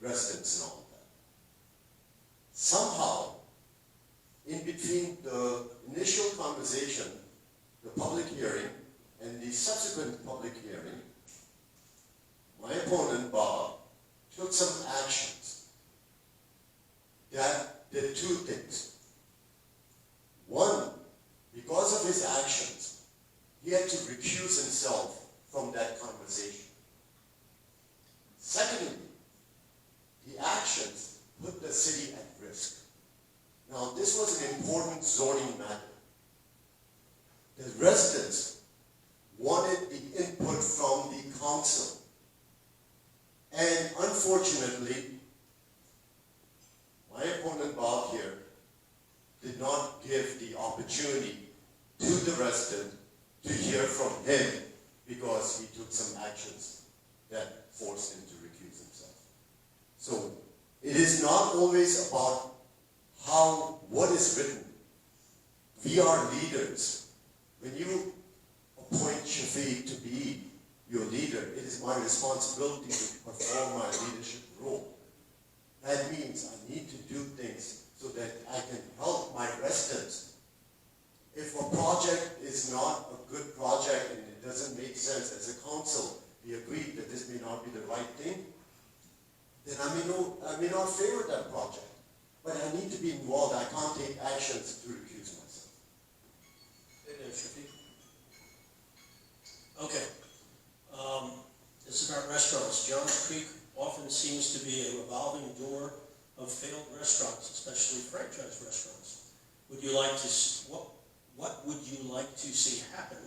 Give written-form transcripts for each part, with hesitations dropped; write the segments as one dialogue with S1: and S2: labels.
S1: residents and all that. Somehow, in between the initial conversation, the public hearing, and the subsequent public hearing, my opponent, Bob, took some actions that did two things. One, because of his actions, he had to recuse himself from that conversation. Secondly, the actions put the city at risk. Now, this was an important zoning matter. The residents wanted the input from the council. And unfortunately, my opponent Bob here did not give the opportunity to the resident to hear from him because he took some actions that forced him to recuse himself. So it is not always about what is written. We are leaders. When you appoint Shafiq to be your leader, it is my responsibility to perform my leadership role. That means I need to do things so that I can help my residents. If a project is not a good project and it doesn't make sense as a council, we agree that this may not be the right thing, then I may not favor that project. But I need to be involved. I can't take actions to recuse myself.
S2: Okay. This is about restaurants. Johns Creek often seems to be a revolving door of failed restaurants, especially franchise restaurants. Would you like to what would you like to see happen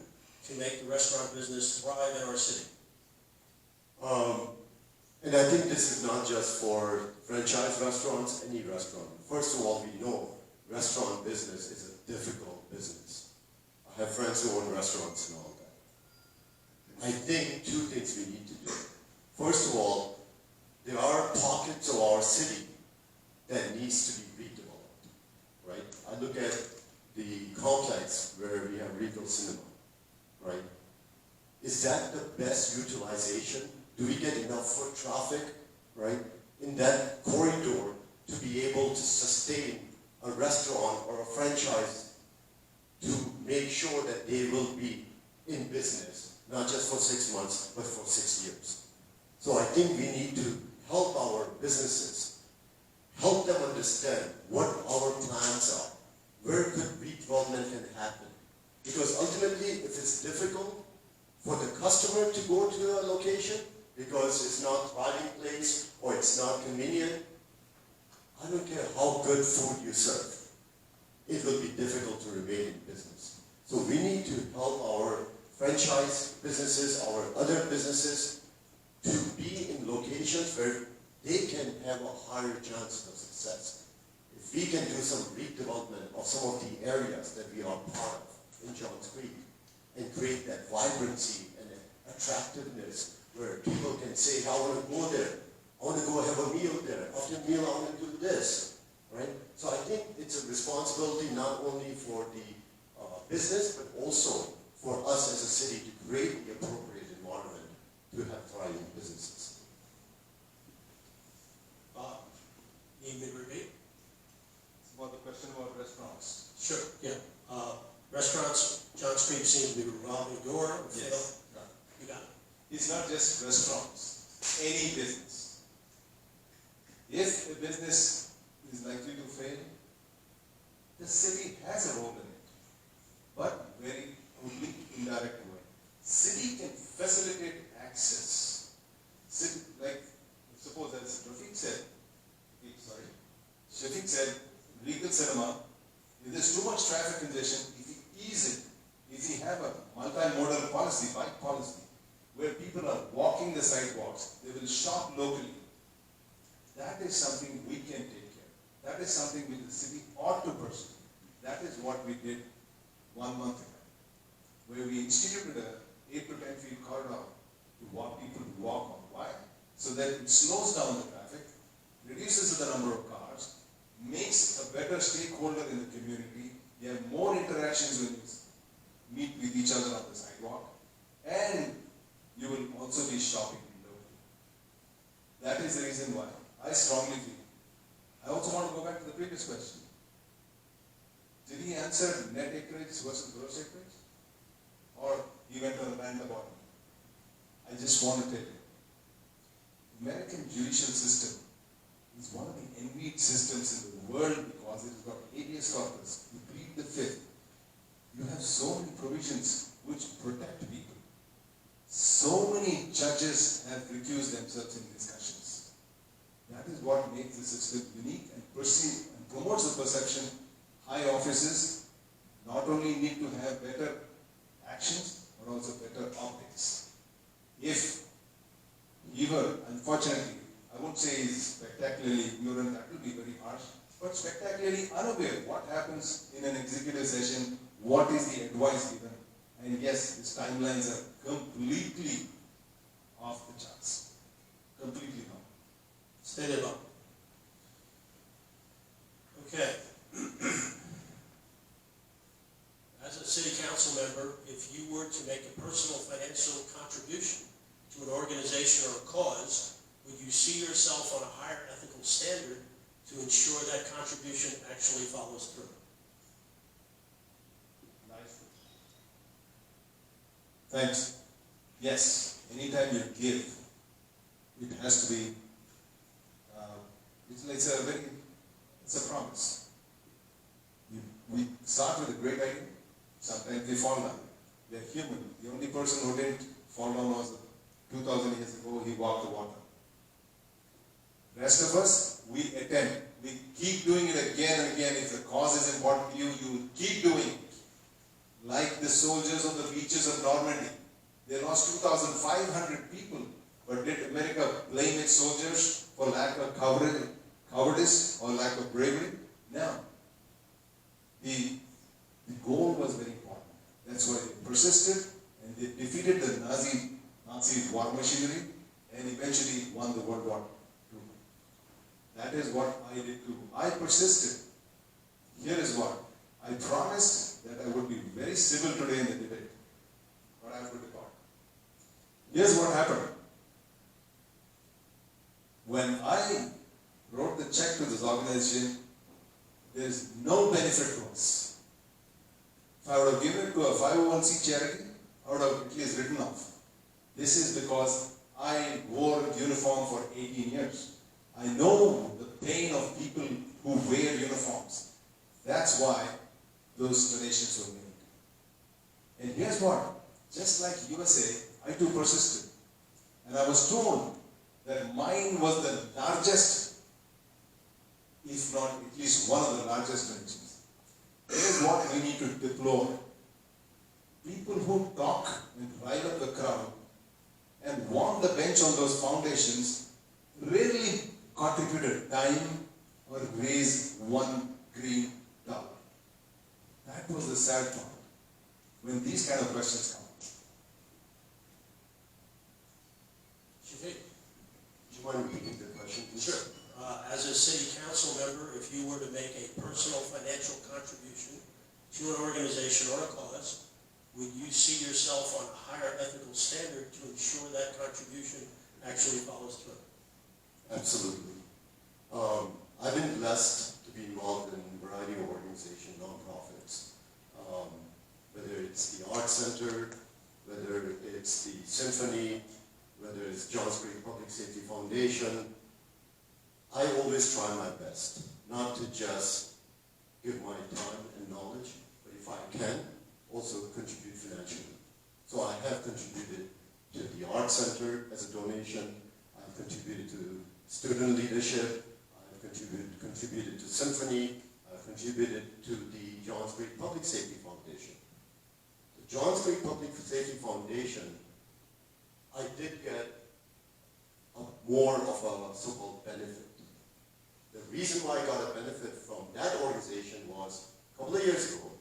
S2: to make the restaurant business thrive in our city?
S1: And I think this is not just for franchise restaurants, any restaurant. First of all, we know restaurant business is a difficult business. I have friends who own restaurants and all that. I think two things we need to do. First of all, there are pockets of our city that needs to be redeveloped, right? I look at the complex where we have Regal Cinema, right? Is that the best utilization? Do we get enough foot traffic, right, in that corridor to be able to sustain a restaurant or a franchise to make sure that they will be in business, not just for 6 months, but for 6 years? So I think we need to help our businesses, help them understand what our plans are, where good redevelopment can happen. Because ultimately, if it's difficult for the customer to go to a location, because it's not a thriving place or it's not convenient, I don't care how good food you serve. It will be difficult to remain in business. So we need to help our franchise businesses, our other businesses, to be in locations where they can have a higher chance of success. If we can do some redevelopment of some of the areas that we are part of in Johns Creek and create that vibrancy and attractiveness where people can say, I want to go there. I want to go have a meal there. After a meal, I want to do this, right? So I think it's a responsibility not only for the business, but also for us as a city to create the appropriate environment to have thriving businesses.
S2: Need me to repeat?
S3: It's about the question about restaurants.
S2: Sure, yeah. Restaurants, Johns Creek seems to be a revolving door.
S3: Yes.
S2: You got it.
S3: It's not just restaurants, any business. If a business is likely to fail, the city has a role in it, but very only indirect way. City can facilitate access. Like, suppose as Shafiq said, Regal Cinema, if there's too much traffic congestion, if you ease it, if you have a multimodal policy, bike policy, where people are walking the sidewalks, they will shop locally. That is something we can take care of. That is something which the city ought to pursue. That is what we did 1 month ago, where we instituted a 8 to 10 feet corridor to walk people to walk on. Why? So that it slows down the traffic, reduces the number of cars, makes a better stakeholder in the community. You have more interactions when you meet with each other on the sidewalk, and you will also be shopping locally. That is the reason why I strongly feel. I also want to go back to the previous question. Did he answer net acreage versus gross acreage? Or he went on a random bottom? I just want to tell you, American judicial system is one of the envied systems in the world because it has got habeas corpus. You plead the fifth. You have so many provisions which protect people. So many judges have recused themselves in discussions. That is what makes the system unique and promotes the perception. High offices not only need to have better actions, but also better optics. If he were, unfortunately, I won't say he's spectacularly ignorant, that will be very harsh, but spectacularly unaware what happens in an executive session, what is the advice given, and yes, his timelines are completely off the charts. Completely wrong.
S2: Stated up. Okay. As a city council member, if you were to make a personal financial contribution to an organization or a cause, would you see yourself on a higher ethical standard to ensure that contribution actually follows through?
S3: Nice. Thanks. Yes, anytime you give, it has to be, it's a promise. We start with a great idea, sometimes we fall down. We are human. The only person who didn't fall down was 2,000 years ago, he walked the water. Rest of us, we attempt. We keep doing it again and again. If the cause is important to you, you keep doing it. Like the soldiers on the beaches of Normandy. They lost 2,500 people. But did America blame its soldiers for lack of cowardice or lack of bravery? No. The goal was very important. That's why they persisted and they defeated the Nazi war machinery and eventually won the World War II. That is what I did too. I persisted. Here is what. I promised that I would be very civil today in the debate. But I have to record. Here's what happened. When I wrote the check to this organization, there is no benefit to us. If I would have given it to a 501c charity, I would have at least written off. This is because I wore a uniform for 18 years. I know the pain of people who wear uniforms. That's why those donations were made. And here's what, just like USA, I too persisted. And I was told that mine was the largest, if not at least one of the largest donations. Here's what we need to deplore. People who talk and rile up the crowd and warm the bench on those foundations rarely contribute a dime or raise one green dollar. That was the sad part when these kind of questions come.
S2: Shafiq?
S1: Do you mind repeating the question?
S2: Sure. As a city council member, if you were to make a personal financial contribution to an organization or a cause, would you see yourself on a higher ethical standard to ensure that contribution actually follows through?
S1: Absolutely. I've been blessed to be involved in a variety of organizations, nonprofits, whether it's the Art Center, whether it's the Symphony, whether it's Johns Creek Public Safety Foundation. I always try my best not to just give my time and knowledge, but if I can, also contribute financially. So I have contributed to the Art Center as a donation. I've contributed to student leadership. I've contributed to Symphony. I've contributed to the Johns Creek Public Safety Foundation. The Johns Creek Public Safety Foundation, I did get more of a so-called benefit. The reason why I got a benefit from that organization was a couple of years ago,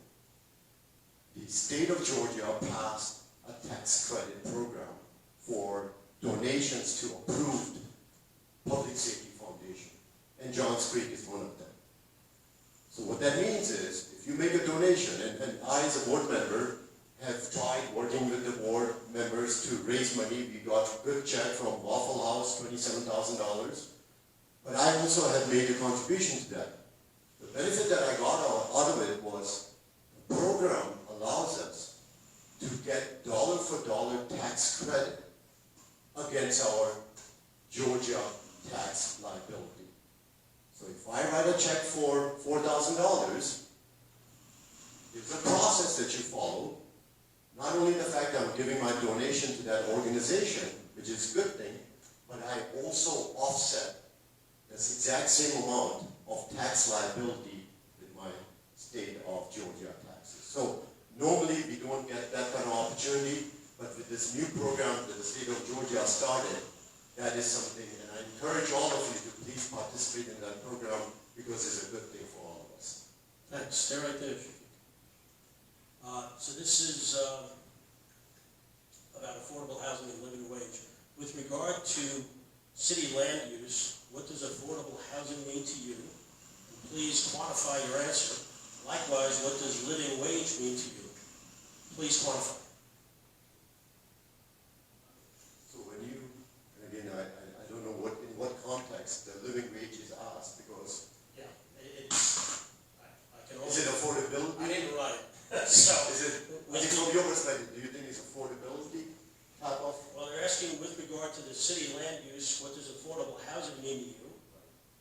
S1: the state of Georgia passed a tax credit program for donations to approved public safety foundation. And Johns Creek is one of them. So what that means is, if you make a donation, and I as a board member have tried working with the board members to raise money. We got a good check from Waffle House, $27,000. But also have made a contribution to that. The benefit that I got out of it was the program allows us to get dollar for dollar tax credit against our Georgia tax liability. So if I write a check for $4,000, it's a process that you follow. Not only the fact that I'm giving my donation to that organization, which is a good thing, but I also offset this exact same amount of tax liability with my state of Georgia taxes. So normally we don't get that kind of opportunity, but with this new program that the state of Georgia started, that is something, and I encourage all of you to please participate in that program because it's a good thing for all of us.
S2: Thanks. Stay right there, Shafiq. So this is about affordable housing and living wage. With regard to city land use, what does affordable housing mean to you? And please quantify your answer. Likewise, what does living wage mean to you? Please quantify.
S1: So when you, and again, I don't know in what context the living wage is asked because
S2: Yeah, I can only...
S1: is it affordability?
S2: I didn't write it. So,
S1: I think from your perspective, do you think it's affordability type of?
S2: well, they're asking with regard to the city land use, what does affordable housing mean to you?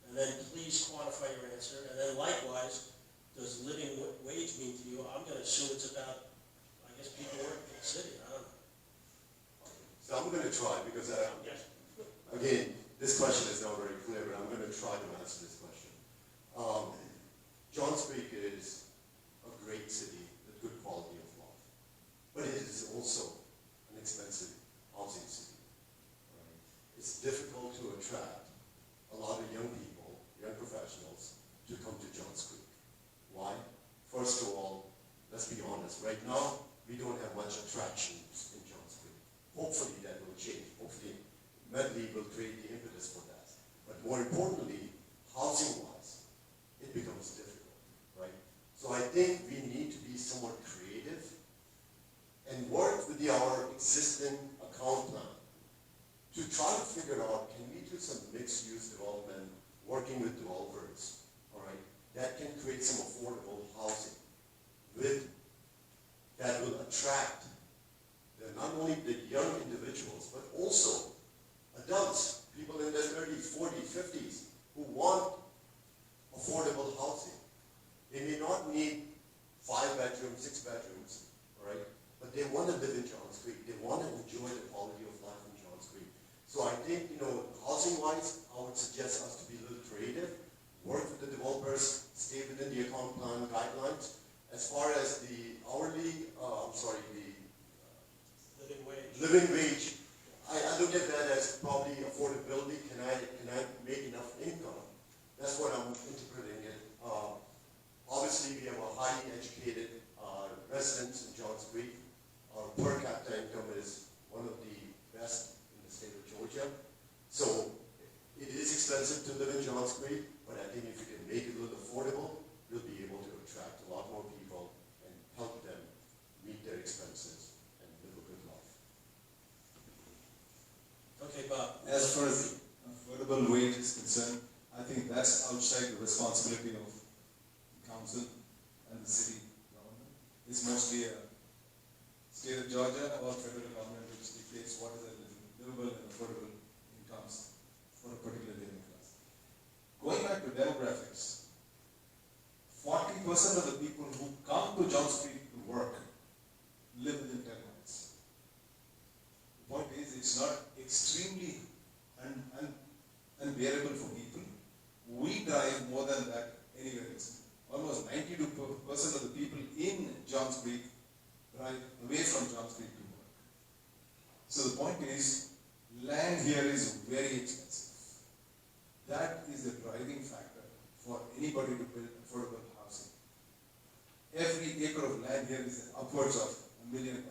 S2: And then please quantify your answer. And then likewise, does living wage mean to you? I'm going to assume it's about, I guess, people working in the city. I don't know.
S1: So I'm going to try because
S2: Yes.
S1: again, this question is not very clear, but I'm going to try to answer this question. Johns Creek is a great city with good quality of life, but it is also an expensive housing city. Right? It's difficult to attract a lot of young people, young professionals, to come to Johns Creek. Why? First of all, let's be honest. Right now, we don't have much attractions in Johns Creek. Hopefully that will change. Hopefully Medley will create the impetus for that. But more importantly, housing-wise, it becomes difficult, right? So I think we need to be somewhat creative and work with our existing account plan to try to figure out, can we do some mixed-use development, working with developers, all right, that can create some affordable housing that will attract not only the young individuals, but also adults, people in their 30s, 40s, 50s, who want affordable housing. They may not need 5 bedrooms, 6 bedrooms, all right, but they want to live in Johns Creek. They want to enjoy the quality of life in Johns Creek. So I think, housing-wise, I would suggest us to be a little creative, work with the developers, stay within the account plan guidelines. As far as the living wage, I look at that as probably affordability. Can I make enough income? That's what I'm interpreting it. Obviously, we have a highly educated residents in Johns Creek. Our per capita income is one of the best in the state of Georgia. So it is expensive to live in Johns Creek, but I think if you can make it a little affordable, we'll be able to attract a lot more people and help them meet their expenses and live a good life.
S2: Okay, Bob.
S3: As far as affordable wage is concerned, I think that's outside the responsibility of the council and the city government. It's mostly a state of Georgia or federal government which dictates what is a livable and affordable incomes for a particular living class. Going back to demographics, 40% of the people who come to Johns Creek to work live within 10 miles. The point is, it's not extremely unbearable for people. We drive more than that anywhere else. Almost 92% of the people in Johns Creek drive away from Johns Creek to work. So the point is, land here is very expensive. That is the driving factor for anybody to build affordable housing. Every acre of land here is upwards of $1 million.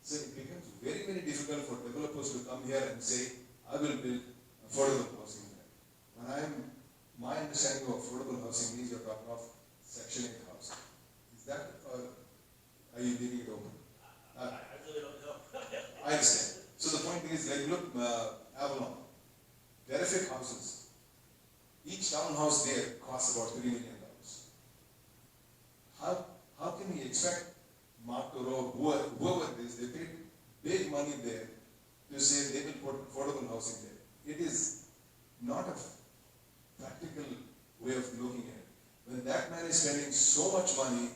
S3: So it becomes very, very difficult for developers to come here and say, I will build affordable housing there. My understanding of affordable housing means you're talking of Section 8 housing. Is that, or are you leaving it open?
S2: I really don't know.
S3: I understand. So the point is, like, look, Avalon, terrific houses, Each townhouse there costs about $3 million. How can we expect Mark Toro, whoever it is, they paid big money there to say they will put affordable housing there. It is not a practical way of looking at it. When that man is spending so much money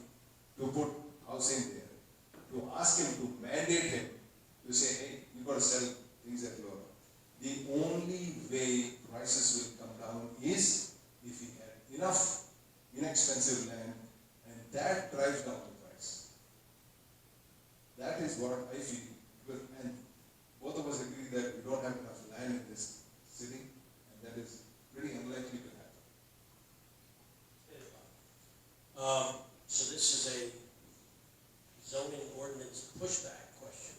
S3: to put housing there, to ask him to mandate him to say, hey, you've got to sell things at lower. The only way prices will come down is if we have enough inexpensive land, and that drives down the price. That is what I feel. And both of us agree that we don't have enough land in this city, and that is pretty unlikely to happen.
S2: So this is a zoning ordinance pushback question.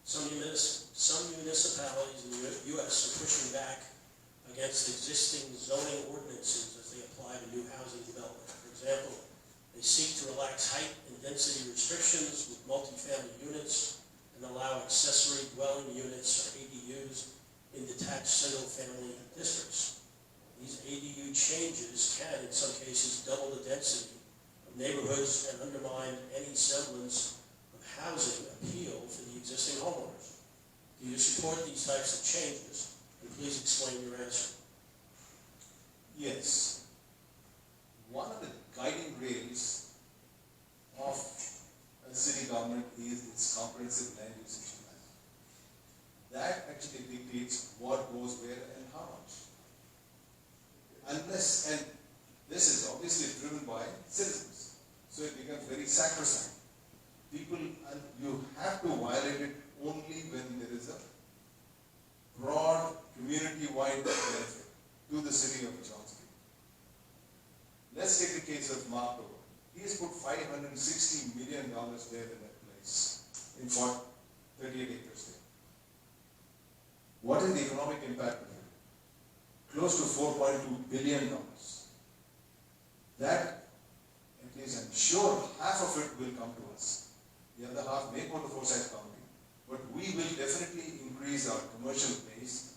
S2: Some municipalities in the U.S. are pushing back against existing zoning ordinances as they apply to new housing development. For example, they seek to relax height and density restrictions with multifamily units and allow accessory dwelling units, or ADUs, in detached single-family districts. These ADU changes can, in some cases, double the density of neighborhoods and undermine any semblance of housing appeal for the existing homeowners. Do you support these types of changes? And please explain your answer.
S3: Yes. One of the guiding rails of a city government is its comprehensive land usage plan. That actually dictates what goes where and how much. Unless, and this is obviously driven by citizens, so it becomes very sacrosanct. People, and you have to violate it only when there is a broad community-wide benefit to the city of Johnston. Let's take the case of Mark Toro. He has put $560 million there in that place, in 38 acres there. What is the economic impact of it? Close to $4.2 billion. That, at least I'm sure, half of it will come to us. The other half may go to Forsyth County. But we will definitely increase our commercial base,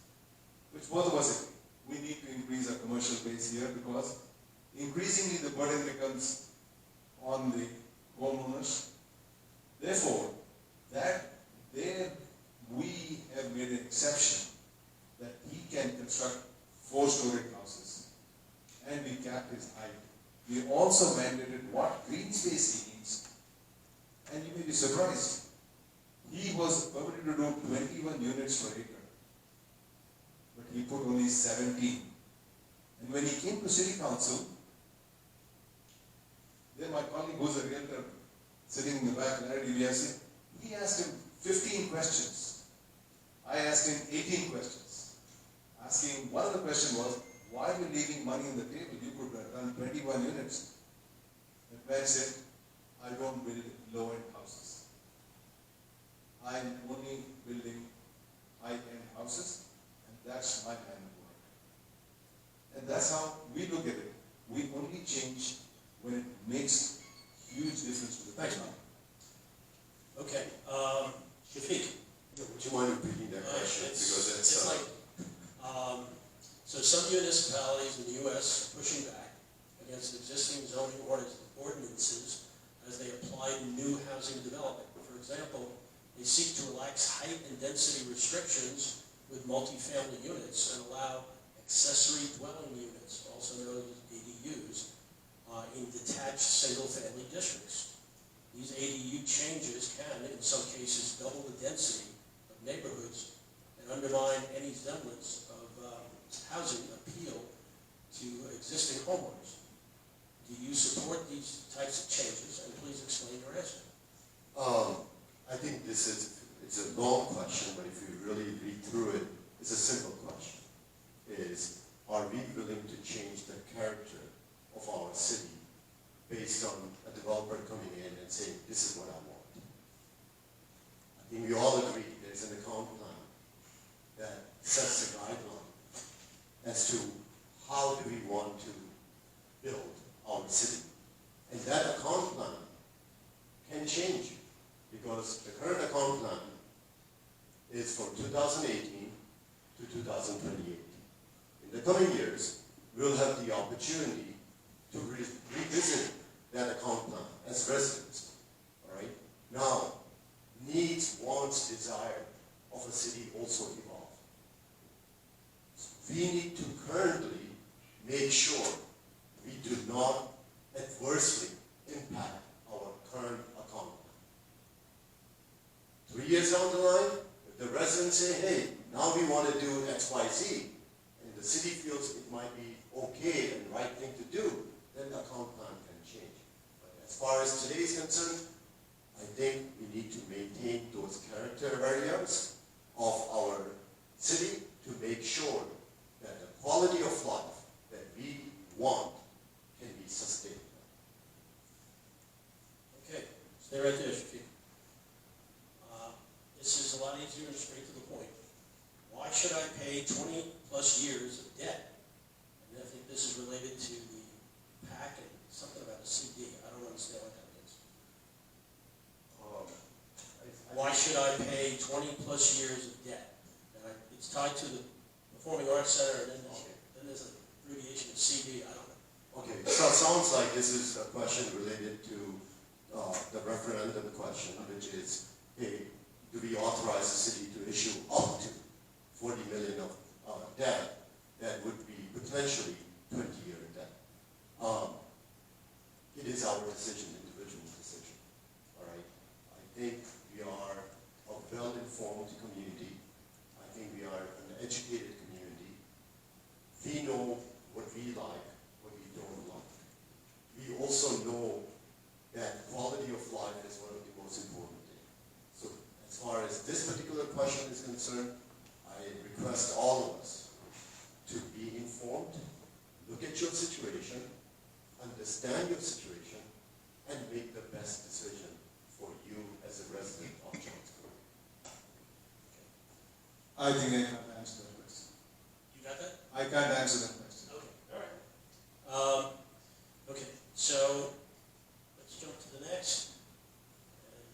S3: which both of us agree. We need to increase our commercial base here because increasingly the burden becomes on the homeowners. Therefore, that there we have made an exception that he can construct 4-story houses, and we capped his height. We also mandated what green space he needs, and you may be surprised. He was permitted to do 21 units per acre, but he put only 17. And when he came to city council, then my colleague who's a realtor sitting in the back, Larry DiBiase, he asked him 15 questions. I asked him 18 questions. Asking, one of the questions was, why are you leaving money on the table? You could run 21 units. The man said, I don't build low-end houses. I'm only building high-end houses, and that's my line of work. And that's how we look at it. We only change when it makes huge difference to the customer.
S2: Okay, Shafiq.
S1: Would you mind repeating that question? Because it's
S2: like, so some municipalities in the U.S. are pushing back against existing zoning ordinances as they apply to new housing development. For example, they seek to relax height and density restrictions with multifamily units and allow accessory dwelling units, also known as ADUs, in detached single-family districts. These ADU changes can, in some cases, double the density of neighborhoods and undermine any semblance of housing appeal to existing homeowners. Do you support these types of changes? And please explain your answer.
S1: I think it's a long question, but if you really read through it, it's a simple question. Are we willing to change the character of our city based on a developer coming in and saying, this is what I want? I think we all agree there's an account plan that sets a guideline as to how do we want to build our city. And that account plan can change because the current account plan is from 2018 to 2028. In the coming years, we'll have the opportunity to revisit that account plan as residents. All right? Now, needs, wants, desire of a city also evolve. We need to currently make sure we do not adversely impact our current account plan. 3 years down the line, if the residents say, hey, now we want to do X, Y, Z, and the city feels it might be okay and right thing to do, then the account plan can change. But as far as today is concerned, I think we need to maintain those character areas of our city to make sure that the quality of life that we want can be sustained.
S2: Okay, stay right there, Shafiq. This is a lot easier and straight to the point. Why should I pay 20 plus years of debt? And I think this is related to the PAC and something about a CD. I don't understand what that means. Why should I pay 20 plus years of debt? And it's tied to the Performing Arts Center, and then there's an abbreviation of CD. I don't know.
S1: Okay, so it sounds like this is a question related to the referendum question, which is, hey, do we authorize the city to issue up to 40 million of debt that would be potentially 20-year debt? It is our decision, individual decision. All right. I think we are a well-informed community. I think we are an educated community. We know what we like, what we don't like. We also know that quality of life is one of the most important things. So as far as this particular question is concerned, I request all of us to be informed, look at your situation, understand your situation, and make the best decision for you as a resident of Jonesboro.
S3: I think I can't answer that question.
S2: You got that?
S3: I can't answer that question.
S2: Okay, all right. Okay, so let's jump to the next.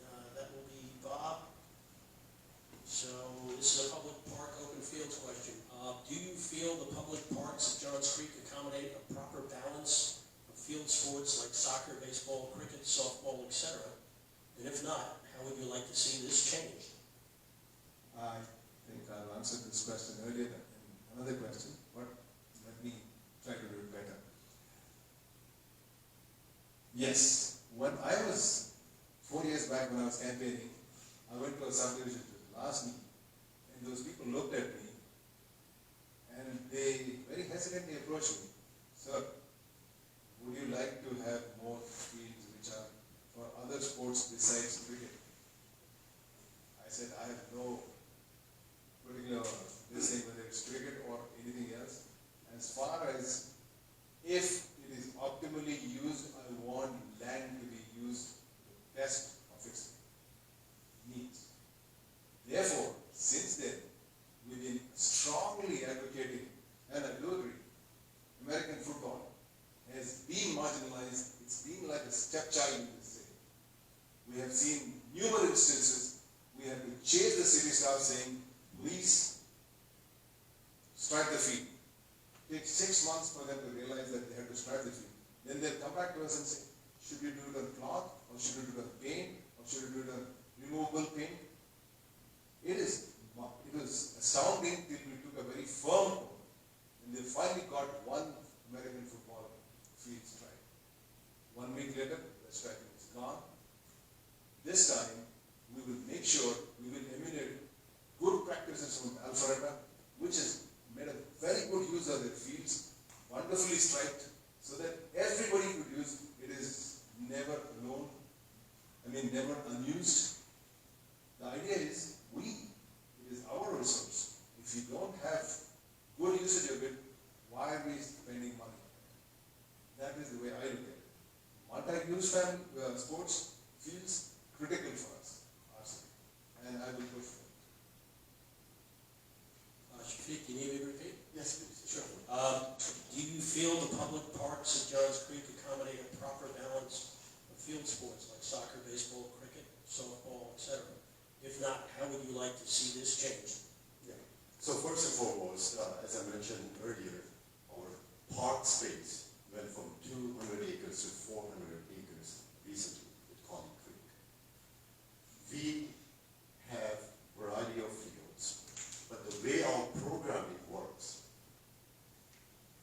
S2: And that will be Bob. So this is a public park open fields question. Do you feel the public parks at Johns Creek accommodate a proper balance of field sports like soccer, baseball, cricket, softball, etc.? And if not, how would you like to see this changed?
S3: I think I've answered this question earlier in another question, but let me try to do it better. Yes, when I was 4 years back when I was campaigning, I went to a subdivision to ask me, and those people looked at me, and they very hesitantly approached me. Sir, would you like to have more fields which are for other sports besides cricket? I said, I have no particular this thing, whether it's cricket or anything else. As far as if it is optimally used, I want land to be used to the best of its needs. Therefore, since then, we've been strongly advocating, and I do agree, American football has been marginalized. It's been like a stepchild in this city. We have seen numerous instances. We have to chase the city staff saying, please strike the field. It takes 6 months for them to realize that they have to strike the field. Then they'll come back to us and say, should we do it on cloth, or should we do it on paint, or should we do it on removable paint? It was astounding till we took a very firm hold, and they finally got one American football field strike. 1 week later, the striking is gone. This time, we will make sure we will emulate good practices from Alpharetta, which has made a very good use of their fields, wonderfully striped, so that everybody could use. It is never alone, never unused. The idea is it is our resource. If we don't have good usage of it, why are we spending money on it? That is the way I look at it. Multi-use sports fields critical for us, our city, and I will push for it.
S2: Shafiq, do you need me to repeat?
S1: Yes, please.
S2: Sure. Do you feel the public parks at Johns Creek accommodate a proper balance of field sports like soccer, baseball, cricket, softball, etc.? If not, how would you like to see this changed?
S1: Yeah. So first and foremost, as I mentioned earlier, our park park space went from 200 acres to 400 acres recently with Collie Creek. We have variety of fields, but the way our programming works,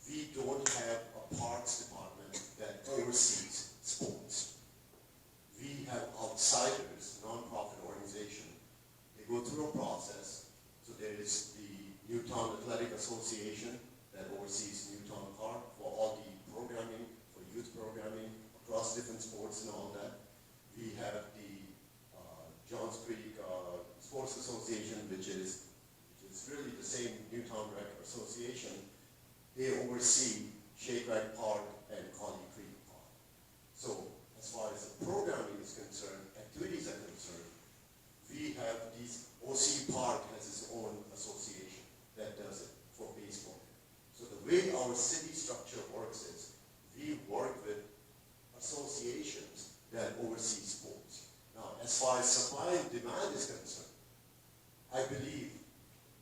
S1: we don't have a parks department that oversees sports. We have outsiders, non-profit organization. They go through a process. So there is the Newtown Athletic Association that oversees Newtown Park for all the programming, for youth programming across different sports and all that. We have the Johns Creek Sports Association, which is really the same Newtown Rec Association. They oversee Shake Rag Park and Collie Creek Park. So as far as the programming is concerned, activities are concerned, we have these, OC Park has its own association that does it for baseball. So the way our city structure works is, we work with associations that oversee sports. Now, as far as supply and demand is concerned, I believe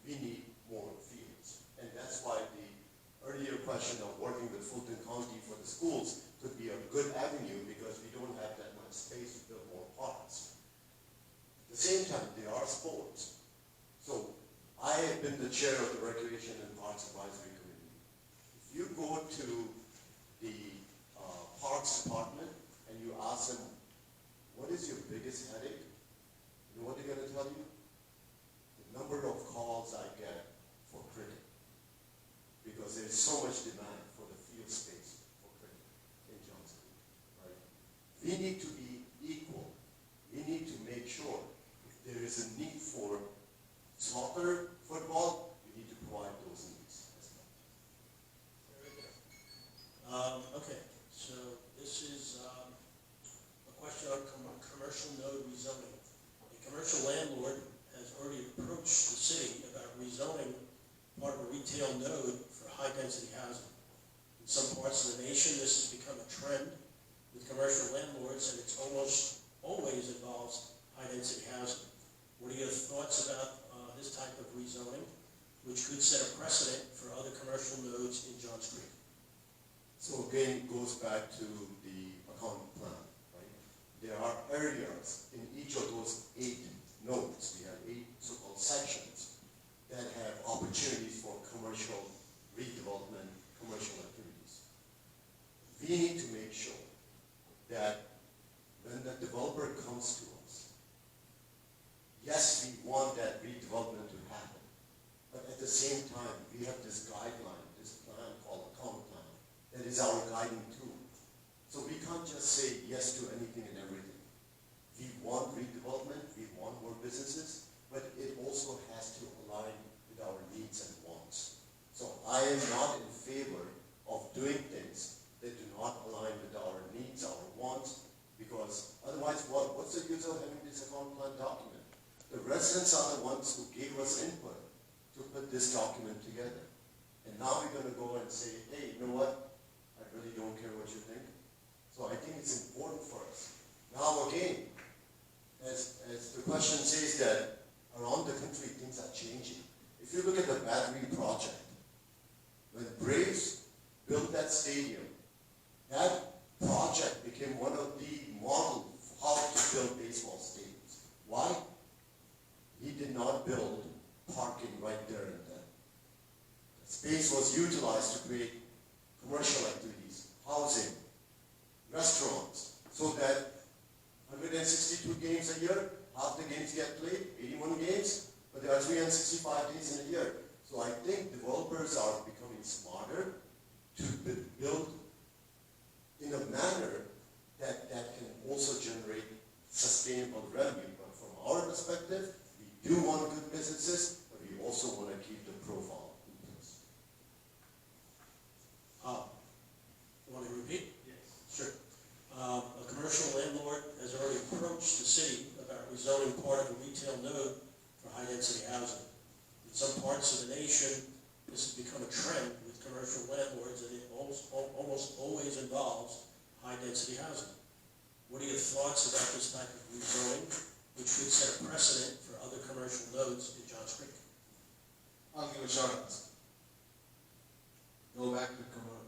S1: we need more fields. And that's why the earlier question of working with Fulton County for the schools could be a good avenue because we don't have that much space to build more parks. At the same time, there are sports. So I have been the chair of the Recreation and Parks Advisory Committee. If you go to the Parks Department and you ask them, what is your biggest headache? You know what they're going to tell you? The number of calls I get for cricket. Because there is so much demand for the field space for cricket in Johns Creek, right? We need to be equal. We need to make sure if there is a need for soccer, football, we need to provide those needs as well.
S2: Very good. Okay, so this is a question on commercial node rezoning. A commercial landlord has already approached the city about rezoning part of a retail node for high-density housing. In some parts of the nation, this has become a trend with commercial landlords, and it almost always involves high-density housing. What are your thoughts about this type of rezoning, which could set a precedent for other commercial nodes in Johns Creek?
S1: So again, it goes back to the accounting plan, right? There are areas in each of those 8 nodes, we have 8 so-called sections, that have opportunities for commercial redevelopment, commercial activities. We need to make sure that when the developer comes to us, yes, we want that redevelopment to happen, but at the same time, we have this guideline, this plan called account plan, that is our guiding tool. So we can't just say yes to anything and everything. We want redevelopment, we want more businesses, but it also has to align with our needs and wants. So I am not in favor of doing things that do not align with our needs, our wants, because otherwise what's the use of having this account plan document? The residents are the ones who gave us input to put this document together. And now we're going to go and say, hey, you know what? I really don't care what you think. So I think it's important for us. Now again, as the question says that around the country things are changing. If you look at the Battery project, when Braves built that stadium, that project became one of the models for how to build baseball stadiums. Why? He did not build parking right there and then. The space was utilized to create commercial activities, housing, restaurants, so that 162 games a year, half the games get played, 81 games, but there are 365 days in a year. So I think developers are becoming smarter to build in a manner that can also generate sustainable revenue. But from our perspective, we do want good businesses, but we also want to keep the profile in place.
S2: You want to repeat?
S3: Yes.
S2: Sure. A commercial landlord has already approached the city about rezoning part of a retail node for high-density housing. In some parts of the nation, this has become a trend with commercial landlords, and it almost always involves high-density housing. What are your thoughts about this type of rezoning, which could set a precedent for other commercial nodes in Johns Creek?
S3: I'll give a short answer. Go back to